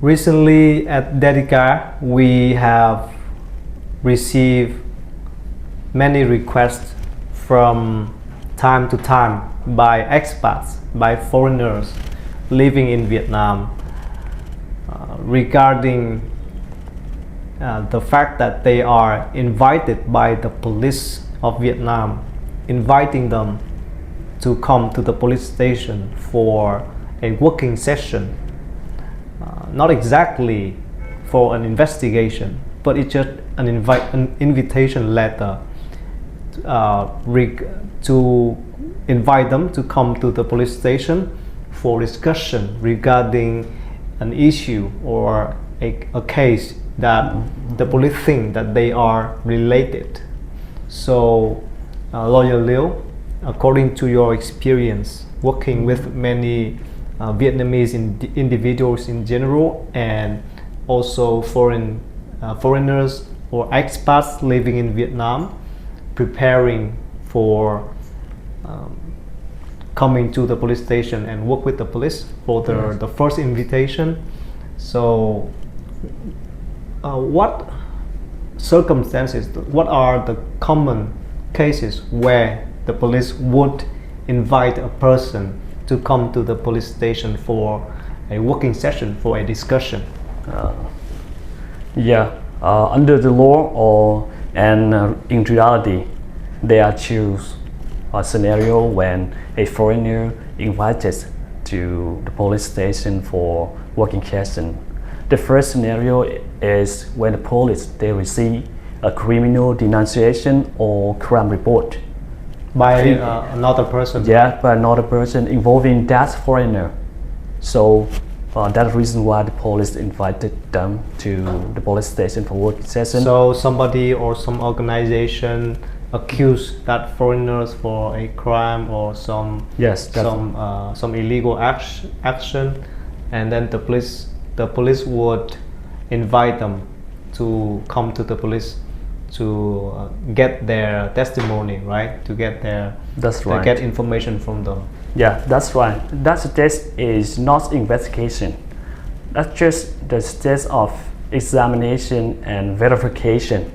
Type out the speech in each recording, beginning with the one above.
Recently at DEDICA, we have received many requests from time to time by expats, by foreigners living in Vietnam regarding the fact that they are invited by the police of Vietnam, inviting them to come to the police station for a working session. Not exactly for an investigation, but it's just an invitation letter to invite them to come to the police station for discussion regarding an issue or a case that the police think that they are related. So, Lawyer Liu, according to your experience working with many Vietnamese individuals in general and also foreigners or expats living in Vietnam, preparing for coming to the police station and work with the police for the first invitation. So what circumstances, what are the common cases where the police would invite a person to come to the police station for a working session, for a discussion? Under the law in reality, there are two scenario when a foreigner invited to the police station for working session. The first scenario is when the police they receive a criminal denunciation or crime report by another person. Yeah, by another person involving that foreigner. So that's the reason why the police invited them to the police station for working session. So somebody or some organization accuse that foreigners for a crime or some illegal action, and then the police would invite them to come to the police to get their testimony, right? To get get information from them. Yeah, that's right. That stage is not investigation. That's just the stage of examination and verification.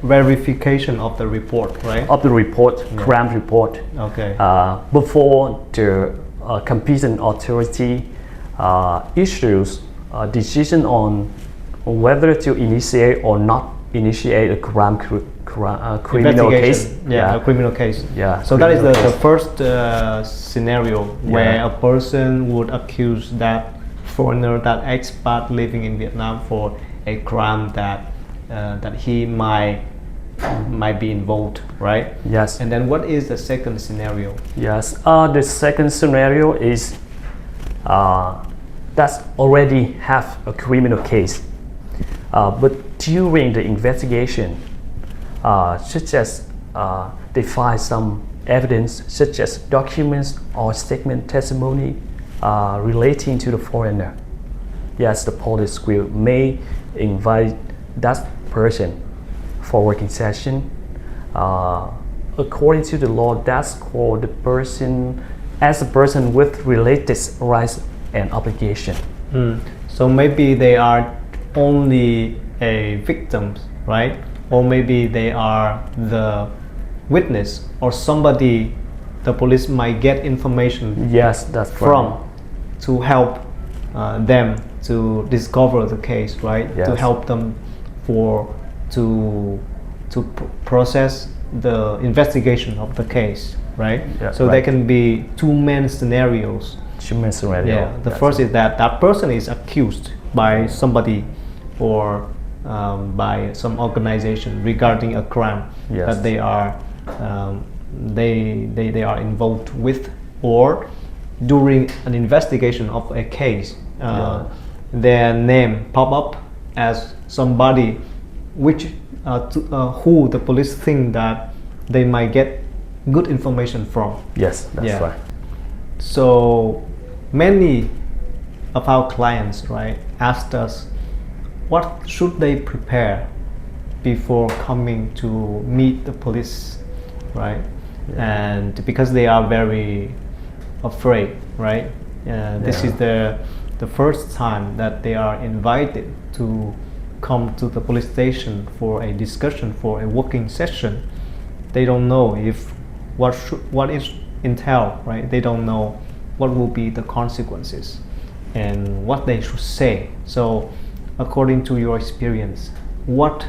Verification of the report, right? Of the report, crime report. Okay. Before the competent authority issues a decision on whether to initiate or not initiate a criminal case. A criminal case. Yeah. So that is the first scenario where a person would accuse that foreigner, that expat living in Vietnam for a crime that he might be involved, right? Yes. And then what is the second scenario? Yes. The second scenario is that already have a criminal case, but during the investigation, such as they find some evidence, such as documents or statement testimony relating to the foreigner. Yes, the police may invite that person for working session. According to the law, that's called the person as a person with related rights and obligation. So maybe they are only a victim, right? Or maybe they are the witness or somebody the police might get information from to help them to discover the case, right? Yes. To help them to process the investigation of the case, right? Yeah, so there can be two main scenarios. Yeah, the first is that person is accused by somebody or by some organization regarding a crime that they are involved with, or during an investigation of a case, their name pop up as somebody which who the police think that they might get good information from. Yes, that's right. So many of our clients, right, asked us what should they prepare before coming to meet the police, right? And because they are very afraid, right? This is the the first time that they are invited to come to the police station for a discussion, for a working session, they don't know if what is entail, right? They don't know what will be the consequences and what they should say. So according to your experience, what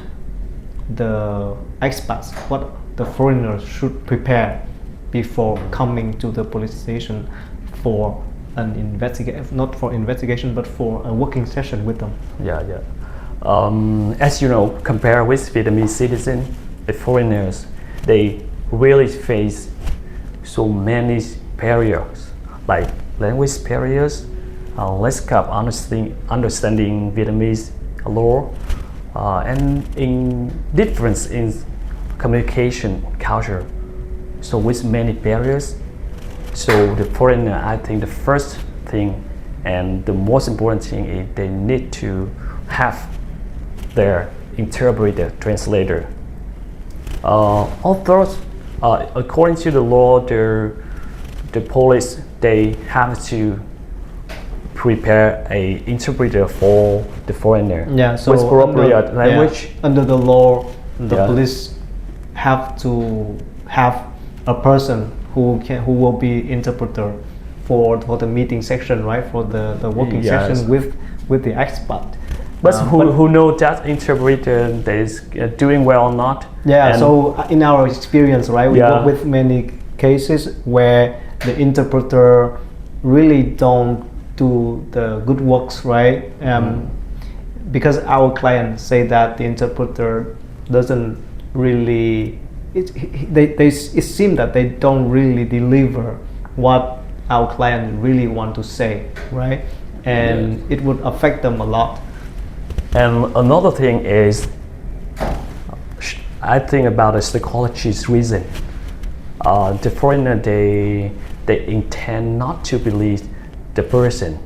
the expats, what the foreigners should prepare before coming to the police station for an not for investigation, but for a working session with them? As you know, compared with Vietnamese citizens, the foreigners, they really face so many barriers, like language barriers, lack of understanding Vietnamese law, and in difference in communication culture. So with many barriers, so the foreigner, I think the first thing and the most important thing is they need to have their interpreter, translator. Although according to the law, the police, they have to prepare a interpreter for the foreigner. Yeah, so with appropriate language. Under the law, the police have to have a person who will be interpreter for the meeting section, right? For the working session with the expat. But who know that interpreter is doing well or not? Yeah. And so in our experience, right, we work with many cases where the interpreter really don't do the good works, right? Because our clients say that the interpreter doesn't really. It seems that they don't really deliver what our client really want to say, right? And it would affect them a lot. And another thing is, I think about the psychologist's reason. The foreigner, they intend not to believe the person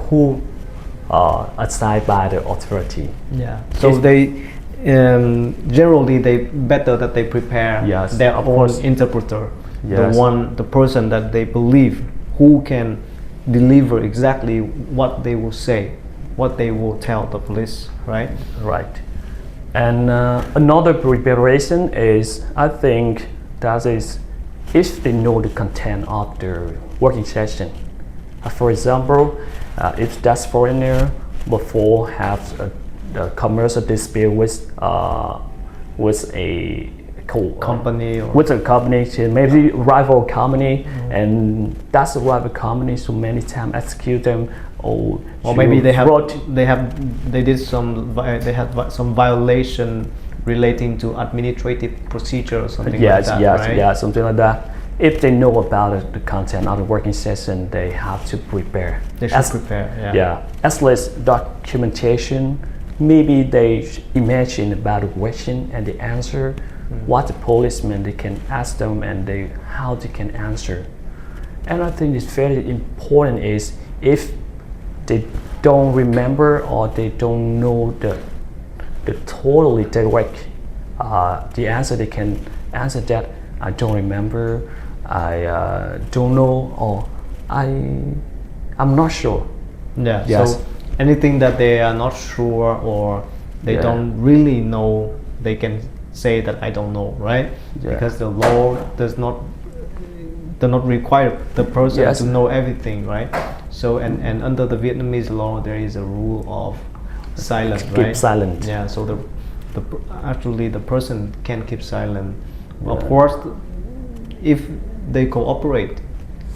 who assigned by the authority. Yeah. So they generally they better that they prepare their own interpreter, the person that they believe who can deliver exactly what they will say, what they will tell the police, right? Right. And another preparation is, I think, that is if they know the content of the working session. For example, if that foreigner before has a commercial dispute with a company or with a company, maybe rival company, and that's a rival company, so many times execute them, or maybe they had some violation relating to administrative procedure or something like that, right? Yeah, something like that. If they know about the content of the working session, they have to prepare. They should prepare. As less documentation. Maybe they imagine about the question and the answer, what the policeman they can ask them, and how they can answer. And I think it's very important is if they don't remember or they don't know the totally direct the answer, they can answer that I don't remember, I don't know, or I'm not sure. Yeah. Yes. So anything that they are not sure or they don't really know, they can say that I don't know, right? Because the law does not require the person to know everything, right? So and under the Vietnamese law there is a rule of silence, right? Keep silent. Yeah. So actually the person can keep silent. Of course, if they cooperate,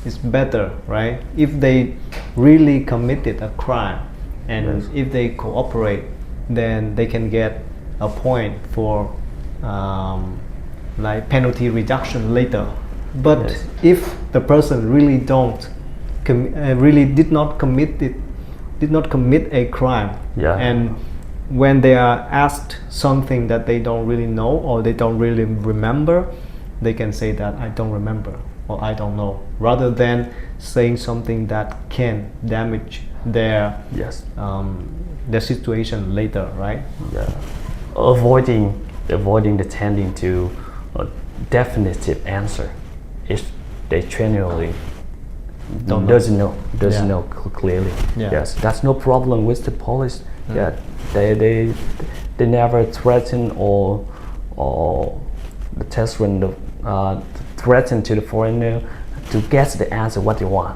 it's better, right? If they really committed a crime, and if they cooperate, then they can get a point for like penalty reduction later. But if the person really did not commit a crime, and when they are asked something that they don't really know or they don't really remember, they can say that I don't remember or I don't know, rather than saying something that can damage their situation later, right? Avoiding the tending to a definitive answer if they genuinely doesn't know Yeah. clearly. Yeah. Yes, that's no problem with the police. Yeah, they never threaten or threaten to the foreigner to get the answer what they want.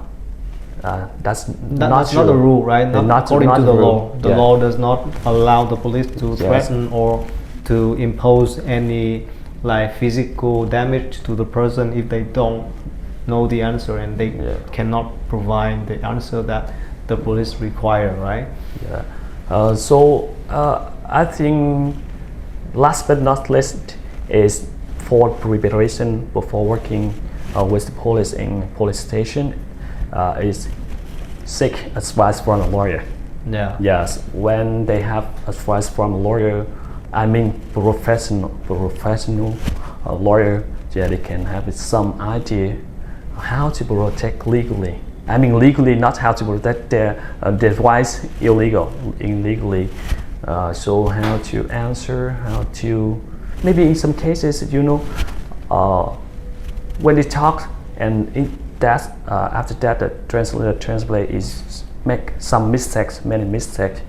That's That's true. not the rule, right? Not according to the rule. law. The Yeah. law does not allow the police to threaten or to impose any like physical damage to the person if they don't know the answer and they cannot provide the answer that the police require, right? Yeah. I think last but not least is for preparation before working with the police in police station is seek advice from a lawyer. Yeah. Yes, when they have advice from a lawyer, I mean professional lawyer, yeah, they can have some idea how to protect legally. I mean legally, not how to protect their device illegally. So how to answer, how to maybe in some cases, when they talk and after that the translator is make some mistakes, many mistakes.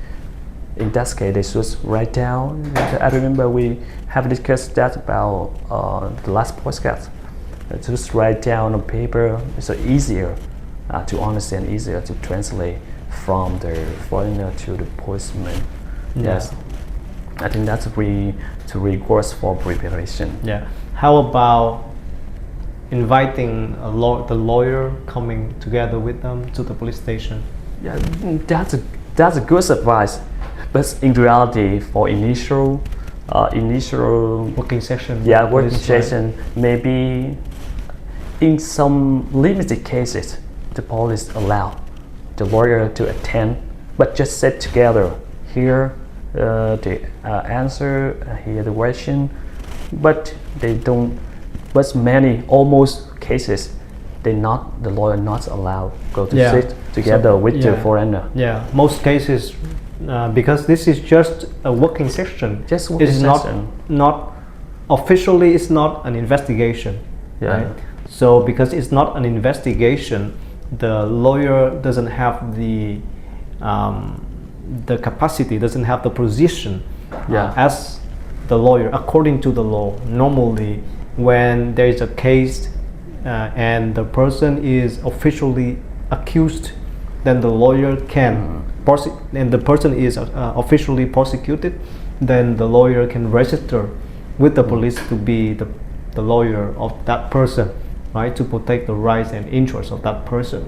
In that case, they should write down. I remember we have discussed that about the last podcast. Just write down on paper. It's easier to understand, easier to translate from the foreigner to the policeman. Yeah. Yes, I think that's really works for preparation. Yeah. How about inviting the lawyer coming together with them to the police station? Yeah, that's a good advice. But in reality, for initial Working session. yeah, with working police, right? session, maybe in some limited cases, the police allow the lawyer to attend, but just sit together. Here the answer, here the question, but they don't. But almost cases, the lawyer not allowed go to sit together with the foreigner. Yeah, most cases, because this is just a working session. Just working it's session. not officially. It's not an investigation. Yeah. Right? So because it's not an investigation, the lawyer doesn't have the capacity, doesn't have the position as the lawyer according to the law. Normally, when there is a case and the person is officially accused, then the lawyer can and the person is officially prosecuted, then the lawyer can register with the police to be the lawyer of that person, right, to protect the rights and interests of that person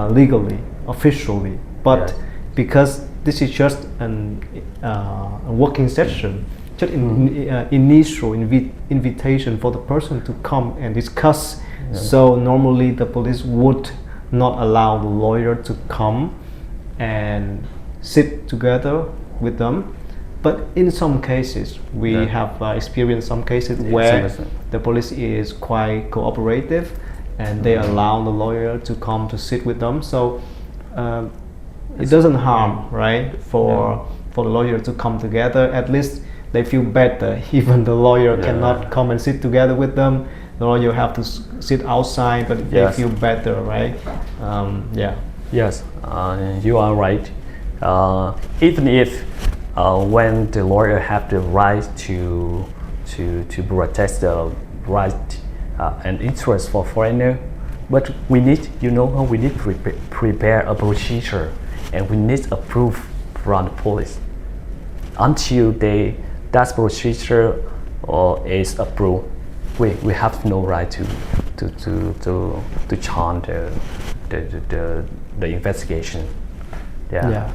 legally, officially. But because this is just a working session, just initial invitation for the person to come and discuss. So normally the police would not allow the lawyer to come and sit together with them. But in some cases, we have experienced some cases where the police is quite cooperative and they allow the lawyer to come to sit with them. So it doesn't harm, right, for the lawyer to come together. At least they feel better. Even the lawyer cannot come and sit together with them. The lawyer have to sit outside, but they feel better, right? Yes, you are right. Even if when the lawyer have the right to protect the right and interest for foreigner, but we need, we need to prepare a procedure and we need approve from the police. Until that procedure is approved, we have no right to challenge the investigation. Yeah.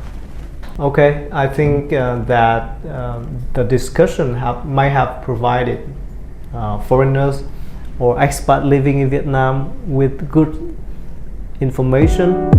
Okay, I think that the discussion might have provided foreigners or expats living in Vietnam with good information